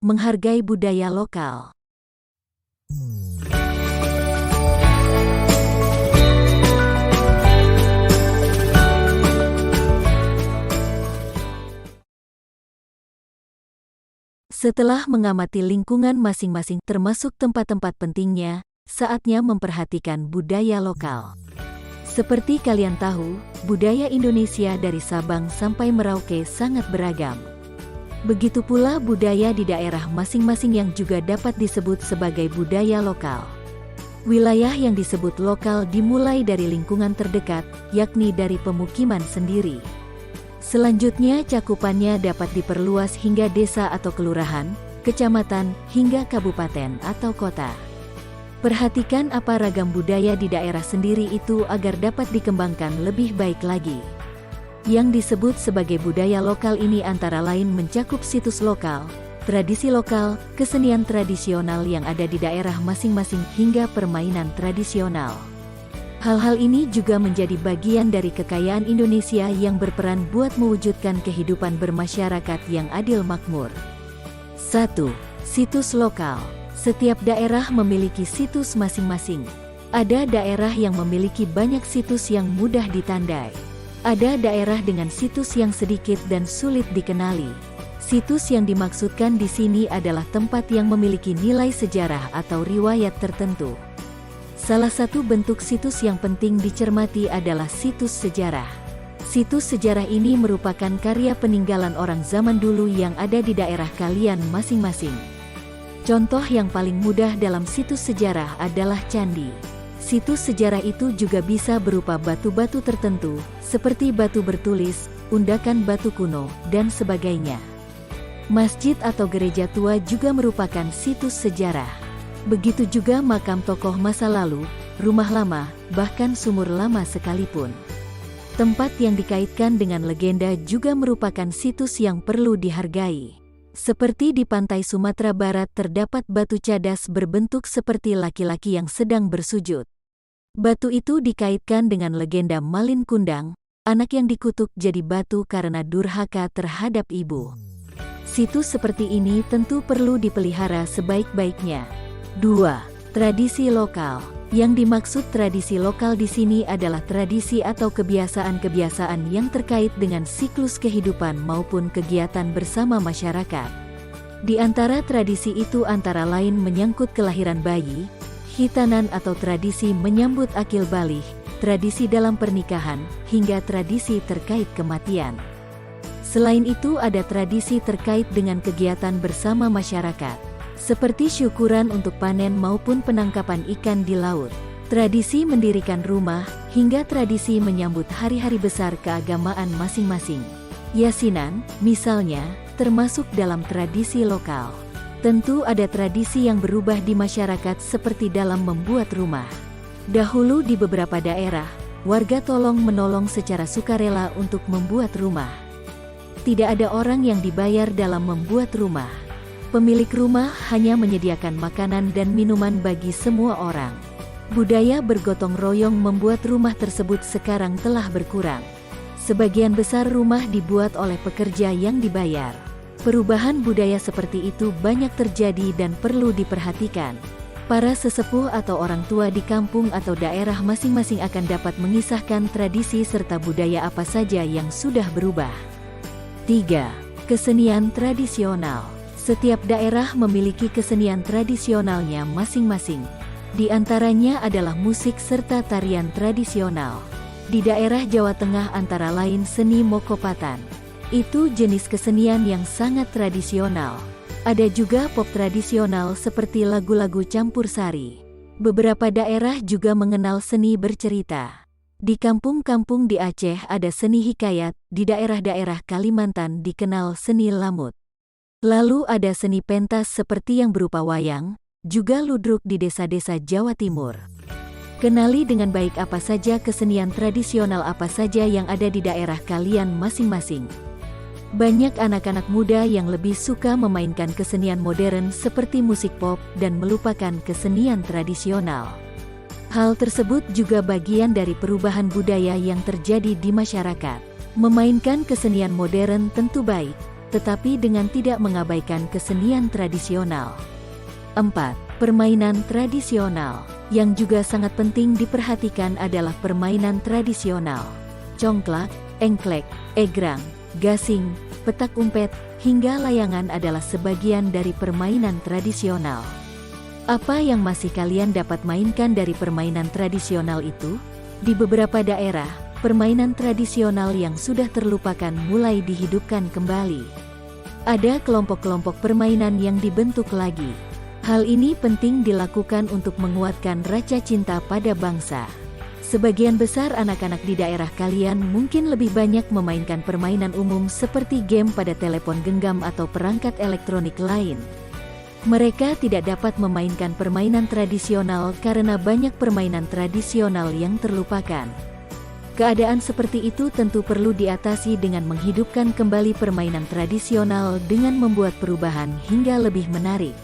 menghargai budaya lokal. Setelah mengamati lingkungan masing-masing termasuk tempat-tempat pentingnya, saatnya memperhatikan budaya lokal. Seperti kalian tahu, budaya Indonesia dari Sabang sampai Merauke sangat beragam. Begitu pula budaya di daerah masing-masing yang juga dapat disebut sebagai budaya lokal. Wilayah yang disebut lokal dimulai dari lingkungan terdekat, yakni dari pemukiman sendiri. Selanjutnya cakupannya dapat diperluas hingga desa atau kelurahan, kecamatan, hingga kabupaten atau kota. Perhatikan apa ragam budaya di daerah sendiri itu agar dapat dikembangkan lebih baik lagi. Yang disebut sebagai budaya lokal ini antara lain mencakup situs lokal, tradisi lokal, kesenian tradisional yang ada di daerah masing-masing hingga permainan tradisional. Hal-hal ini juga menjadi bagian dari kekayaan Indonesia yang berperan buat mewujudkan kehidupan bermasyarakat yang adil makmur. 1. Situs lokal. Setiap daerah memiliki situs masing-masing. Ada daerah yang memiliki banyak situs yang mudah ditandai. Ada daerah dengan situs yang sedikit dan sulit dikenali. Situs yang dimaksudkan di sini adalah tempat yang memiliki nilai sejarah atau riwayat tertentu. Salah satu bentuk situs yang penting dicermati adalah situs sejarah. Situs sejarah ini merupakan karya peninggalan orang zaman dulu yang ada di daerah kalian masing-masing. Contoh yang paling mudah dalam situs sejarah adalah candi. Situs sejarah itu juga bisa berupa batu-batu tertentu, seperti batu bertulis, undakan batu kuno, dan sebagainya. Masjid atau gereja tua juga merupakan situs sejarah. Begitu juga makam tokoh masa lalu, rumah lama, bahkan sumur lama sekalipun. Tempat yang dikaitkan dengan legenda juga merupakan situs yang perlu dihargai. Seperti di pantai Sumatera Barat terdapat batu cadas berbentuk seperti laki-laki yang sedang bersujud. Batu itu dikaitkan dengan legenda Malin Kundang, anak yang dikutuk jadi batu karena durhaka terhadap ibu. Situs seperti ini tentu perlu dipelihara sebaik-baiknya. 2. Tradisi lokal. Yang dimaksud tradisi lokal di sini adalah tradisi atau kebiasaan-kebiasaan yang terkait dengan siklus kehidupan maupun kegiatan bersama masyarakat. Di antara tradisi itu antara lain menyangkut kelahiran bayi, khitanan atau tradisi menyambut akil baligh, tradisi dalam pernikahan, hingga tradisi terkait kematian. Selain itu ada tradisi terkait dengan kegiatan bersama masyarakat, seperti syukuran untuk panen maupun penangkapan ikan di laut, tradisi mendirikan rumah, hingga tradisi menyambut hari-hari besar keagamaan masing-masing. Yasinan, misalnya, termasuk dalam tradisi lokal. Tentu ada tradisi yang berubah di masyarakat seperti dalam membuat rumah. Dahulu di beberapa daerah, warga tolong-menolong secara sukarela untuk membuat rumah. Tidak ada orang yang dibayar dalam membuat rumah. Pemilik rumah hanya menyediakan makanan dan minuman bagi semua orang. Budaya bergotong royong membuat rumah tersebut sekarang telah berkurang. Sebagian besar rumah dibuat oleh pekerja yang dibayar. Perubahan budaya seperti itu banyak terjadi dan perlu diperhatikan. Para sesepuh atau orang tua di kampung atau daerah masing-masing akan dapat mengisahkan tradisi serta budaya apa saja yang sudah berubah. 3. Kesenian tradisional. Setiap daerah memiliki kesenian tradisionalnya masing-masing. Di antaranya adalah musik serta tarian tradisional. Di daerah Jawa Tengah antara lain seni Mokopatan. Itu jenis kesenian yang sangat tradisional. Ada juga pop tradisional seperti lagu-lagu campur sari. Beberapa daerah juga mengenal seni bercerita. Di kampung-kampung di Aceh ada seni hikayat, di daerah-daerah Kalimantan dikenal seni lamut. Lalu ada seni pentas seperti yang berupa wayang, juga ludruk di desa-desa Jawa Timur. Kenali dengan baik apa saja kesenian tradisional apa saja yang ada di daerah kalian masing-masing. Banyak anak-anak muda yang lebih suka memainkan kesenian modern seperti musik pop dan melupakan kesenian tradisional. Hal tersebut juga bagian dari perubahan budaya yang terjadi di masyarakat. Memainkan kesenian modern tentu baik, tetapi dengan tidak mengabaikan kesenian tradisional. 4. Permainan tradisional. Yang juga sangat penting diperhatikan adalah permainan tradisional. Congklak, engklek, egrang, gasing, petak umpet, hingga layangan adalah sebagian dari permainan tradisional. Apa yang masih kalian dapat mainkan dari permainan tradisional itu? Di beberapa daerah, permainan tradisional yang sudah terlupakan mulai dihidupkan kembali. Ada kelompok-kelompok permainan yang dibentuk lagi. Hal ini penting dilakukan untuk menguatkan rasa cinta pada bangsa. Sebagian besar anak-anak di daerah kalian mungkin lebih banyak memainkan permainan umum seperti game pada telepon genggam atau perangkat elektronik lain. Mereka tidak dapat memainkan permainan tradisional karena banyak permainan tradisional yang terlupakan. Keadaan seperti itu tentu perlu diatasi dengan menghidupkan kembali permainan tradisional dengan membuat perubahan hingga lebih menarik.